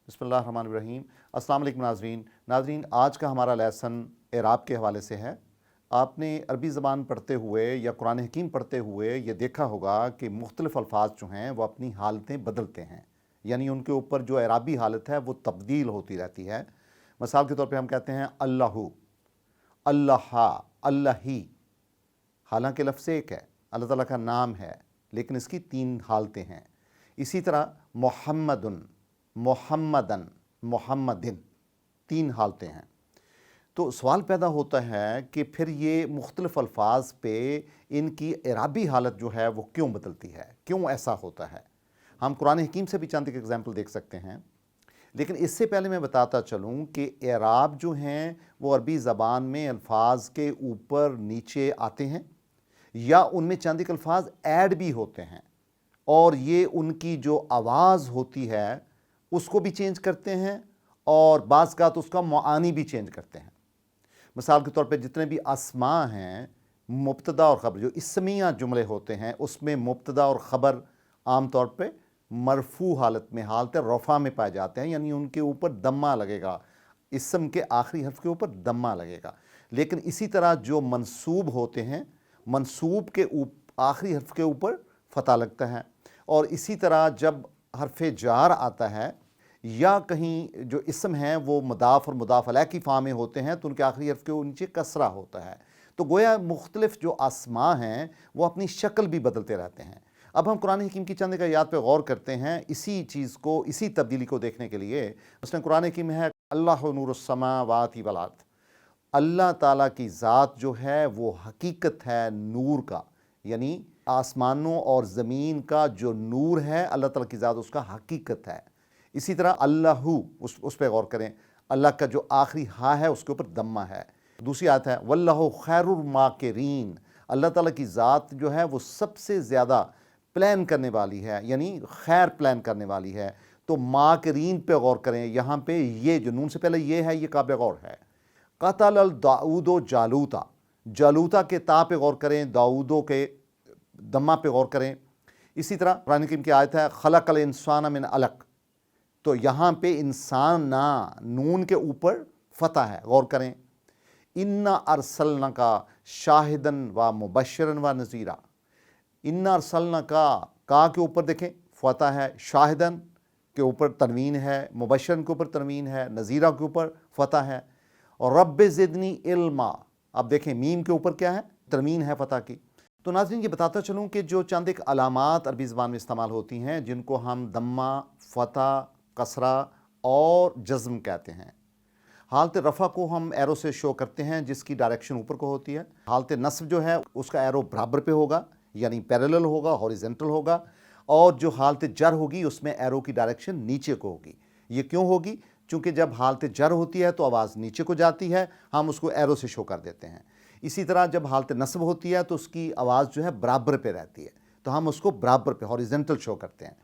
बिस्मिल्लाहिर्रहमानिर्रहीम। अस्सलाम वालेकुम नाज़रीन, आज का हमारा लेसन एराब के हवाले से है। आपने अरबी ज़बान पढ़ते हुए या कुरान हकीम पढ़ते हुए ये देखा होगा कि मुख्तलिफ़ अल्फाज जो हैं वो अपनी हालतें बदलते हैं, यानी उनके ऊपर जो एराबी हालत है वो तब्दील होती रहती है। मिसाल के तौर पे हम कहते हैं अल्लाहु, अल्लाहा, अल्लाही। हालांकि लफ्ज़ एक है, अल्लाह ताला का नाम है, लेकिन इसकी तीन हालतें हैं। इसी तरह मोहम्मदुन, मोहम्मदन, मोहम्मदिन, तीन हालतें हैं। तो सवाल पैदा होता है कि फिर ये मुख्तलिफ़ अल्फाज पे इनकी एराबी हालत जो है वो क्यों बदलती है, क्यों ऐसा होता है। हम कुरान हकीम से भी चंद एक एग्जाम्पल देख सकते हैं, लेकिन इससे पहले मैं बताता चलूँ कि एराब जो हैं वो अरबी ज़बान में अल्फाज के ऊपर नीचे आते हैं या उनमें चंद एक अल्फाज ऐड भी होते हैं, और ये उनकी जो आवाज़ होती है उसको भी चेंज करते हैं और बाज़ उसका मुआनी भी चेंज करते हैं। मिसाल के तौर पे जितने भी अस्मा हैं, मुब्तदा और ख़बर, जो इस्मिया जुमले होते हैं उसमें मुब्तदा और ख़बर आम तौर पे मरफू हालत में, हालत रफ़ा में पाए जाते हैं, यानी उनके ऊपर दम्मा लगेगा, इस्म के आखिरी हर्फ के ऊपर दम्मा लगेगा। लेकिन इसी तरह जो मंसूब होते हैं, मंसूब के आखिरी हर्फ के ऊपर फ़तह लगता है। और इसी तरह जब हर्फ जार आता है या कहीं जो इस्म हैं वो मुदाफ़ और मुदाफ़ अलैह की फ़ॉर्म में होते हैं तो उनके आखिरी हर्फ के नीचे कसरा होता है। तो गोया मुख्तलिफ़ जो आसमा हैं वो अपनी शक्ल भी बदलते रहते हैं। अब हम कुरान हकीम की चंद आयात पे गौर करते हैं इसी चीज़ को, इसी तब्दीली को देखने के लिए। उसने कुरान हकीम में है अल्लाहु नूरुस्समावाति वल अर्द, अल्लाह ताला की ज़ात जो है वो हकीकत है नूर का, यानी आसमानों और ज़मीन का जो नूर है अल्लाह ताला की ज़ात उसका हकीकत है। इसी तरह अल्लाहु, उस पर गौर करें, अल्लाह का जो आखिरी हा है उसके ऊपर दम्मा है। दूसरी आयत है वल्लाहु खैरुल माकिरीन, अल्लाह ताला की ज़ात जो है वो सबसे ज़्यादा प्लान करने वाली है, यानी खैर प्लान करने वाली है। तो माकिरीन पे गौर करें, यहाँ पे ये जो नून से पहले ये है, ये काबिल गौर है। क़तल दाऊदो जालूता, जालूता के ता पे गौर करें, दाऊदो के दम्मा पे गौर करें। इसी तरह कुरान हकीम की आयत है खलक़ल इंसान मिन अलक़, तो यहाँ पे इंसान ना नून के ऊपर फ़तह है, गौर करें। इन्ना अरसलना का शाहिदन व मुबश्शिरन व नज़ीरा, इन्ना अरसलना का के ऊपर देखें फ़तह है, शाहिदन के ऊपर तनवीन है, मुबश्शिरन के ऊपर तनवीन है, नज़ीरा के ऊपर फ़तह है। और रब्बे ज़िदनी इल्मा, अब देखें मीम के ऊपर क्या है, तनवीन है फ़तह की। तो नाज़रीन ये बताता चलूँ कि जो चंद एक अलामात अरबी ज़बान में इस्तेमाल होती हैं जिनको हम दम्मा, फ़तह, कसरा और जज़्म कहते हैं। हालत रफ़ा को हम एरो से शो करते हैं जिसकी डायरेक्शन ऊपर को होती है। हालत नस्ब जो है उसका एरो बराबर पे होगा, यानी पैरेलल होगा, हॉरिजेंटल होगा। और जो हालत जर होगी उसमें एरो की डायरेक्शन नीचे को होगी। ये क्यों होगी? चूँकि जब हालत जर होती है तो आवाज़ नीचे को जाती है, हम उसको एरो से शो कर देते हैं। इसी तरह जब हालत नस्ब होती है तो उसकी आवाज़ जो है बराबर पे रहती है, तो हम उसको बराबर पे हॉरिजेंटल शो करते हैं।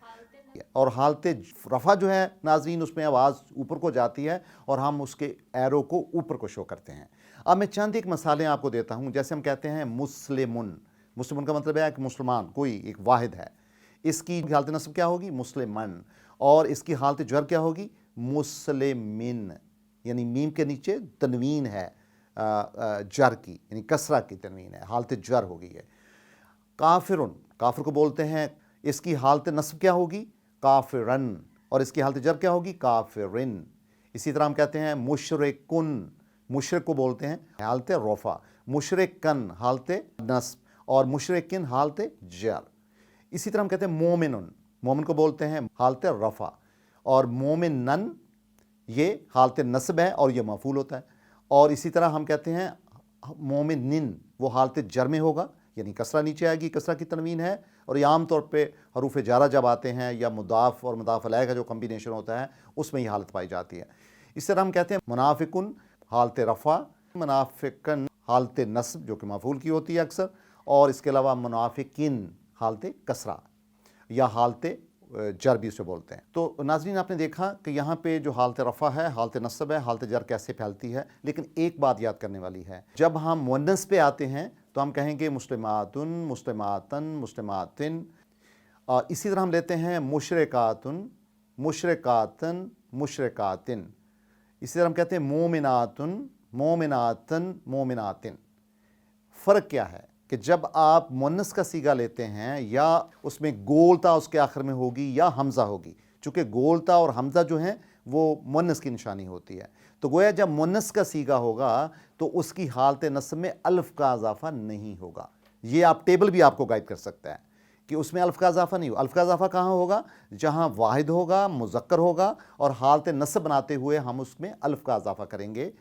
और हालत रफ़ा जो है नाज़रीन उसमें आवाज़ ऊपर को जाती है और हम उसके एरो को ऊपर को शो करते हैं। अब मैं चंद एक मसाले आपको देता हूँ। जैसे हम कहते हैं मुस्लिमुन, मुस्लिमुन का मतलब है कि मुसलमान, कोई एक वाहिद है। इसकी हालत नस्ब क्या होगी? मुस्लिमन। और इसकी हालत जर क्या होगी? मुस्लिमिन, यानी मीम के नीचे तनवीन है जर की, यानी कसरा की तनवीन है, हालत जर होगी है। काफिरुन, काफिर को बोलते हैं, इसकी हालत नस्ब क्या होगी? काफिरन। और इसकी हालत जर क्या होगी? काफिरिन। इसी तरह हम कहते हैं मुशरिकुन, मुशरिक को बोलते हैं हालत रफ़ा, मुशरिकन हालत नस्ब और मुशरिकिन हालत जर। इसी तरह हम कहते हैं मोमिनुन, मोमिन को बोलते हैं हालत रफ़ा, और मोमिनन ये हालत नस्ब है और ये मफूल होता है। और इसी तरह हम कहते हैं मोमिनिन, वो हालत जर में होगा, यानी कसरा नीचे आएगी, कसरा की तनवीन है। और ये आम तौर पे हरूफ जारा जब आते हैं या मुदाफ़ और मुदाफ़ अलैह का जो कम्बिनेशन होता है उसमें ये हालत पाई जाती है। इस तरह हम कहते हैं मुनाफिकुन हालत रफ़ा, मुनाफिकन हालत नस्ब जो कि मफूल की होती है अक्सर, और इसके अलावा मुनाफिकिन हालत कसरा या हालत जर भी उसे बोलते हैं। तो नाज़रीन आपने देखा कि यहाँ पे जो हालत रफ़ा है, हालत नस्ब है, हालत जर कैसे फैलती है। लेकिन एक बात याद करने वाली है, जब हम मुअन्नस पे आते हैं तो हम कहेंगे मुस्लिमातुन, मुस्लिमातन, मुस्लिमातिन। इसी तरह हम लेते हैं मुशरिकातुन, मुशरिकातन, मुशरिकातिन। इसी तरह हम कहते हैं मोमिनातुन, मोमिनातन, मोमिनातिन। फ़र्क क्या है कि जब आप मुन्नस का सीगा लेते हैं या उसमें गोलता उसके आखिर में होगी या हमज़ा होगी, चूँकि गोलता और हमज़ा जो हैं वो मुन्नस की निशानी होती है, तो गोया जब मुन्नस का सीगा होगा तो उसकी हालत नस्ब में अल्फ़ का इज़ाफ़ा नहीं होगा। ये आप टेबल भी आपको गाइड कर सकता है कि उसमें अल्फ़ का इज़ाफ़ा नहीं होगा। अल्फ़ का इज़ाफ़ा कहाँ होगा? जहाँ वाहिद होगा, मुज़क्कर होगा और हालत नस्ब बनाते हुए हम उसमें अल्फ़ का इज़ाफ़ा करेंगे,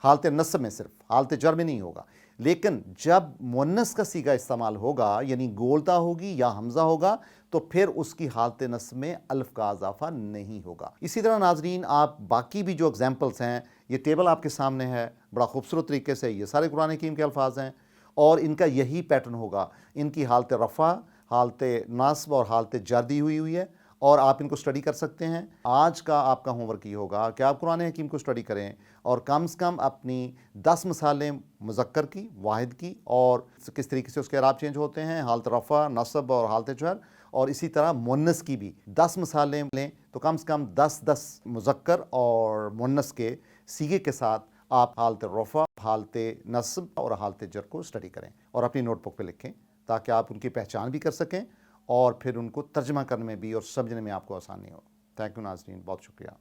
हालत नस्ब में सिर्फ, हालत जर में नहीं होगा। लेकिन जब मुन्नस का सीगा इस्तेमाल होगा यानी गोलता होगी या हमज़ा होगा तो फिर उसकी हालत नस्ब में अल्फ़ का इज़ाफ़ा नहीं होगा। इसी तरह नाज़रीन आप बाकी भी जो एग्जाम्पल्स हैं, ये टेबल आपके सामने है बड़ा खूबसूरत तरीके से, ये सारे कुरान हकीम के अल्फाज हैं और इनका यही पैटर्न होगा। इनकी हालत रफ़ा, हालत नास्ब और हालत जर दी हुई है और आप इनको स्टडी कर सकते हैं। आज का आपका होमवर्क ये होगा कि आप कुरान हकीम को स्टडी करें और कम से कम अपनी 10 मिसालें मुज़क्कर की, वाहिद की और किस तरीके से उसके एराब चेंज होते हैं, हालत रफ़ा, नस्ब और हालत जर, और इसी तरह मुन्नस की भी 10 मिसालें लें तो कम से कम 10-10 मुज़क्कर और मुन्नस के सीगे के साथ आप हालत रफ़ा, हालत नस्ब और हालत जर को स्टडी करें और अपनी नोटबुक पे लिखें ताकि आप उनकी पहचान भी कर सकें और फिर उनको तर्जमा करने में भी और समझने में आपको आसानी हो। थैंक यू नाज़रीन, बहुत शुक्रिया।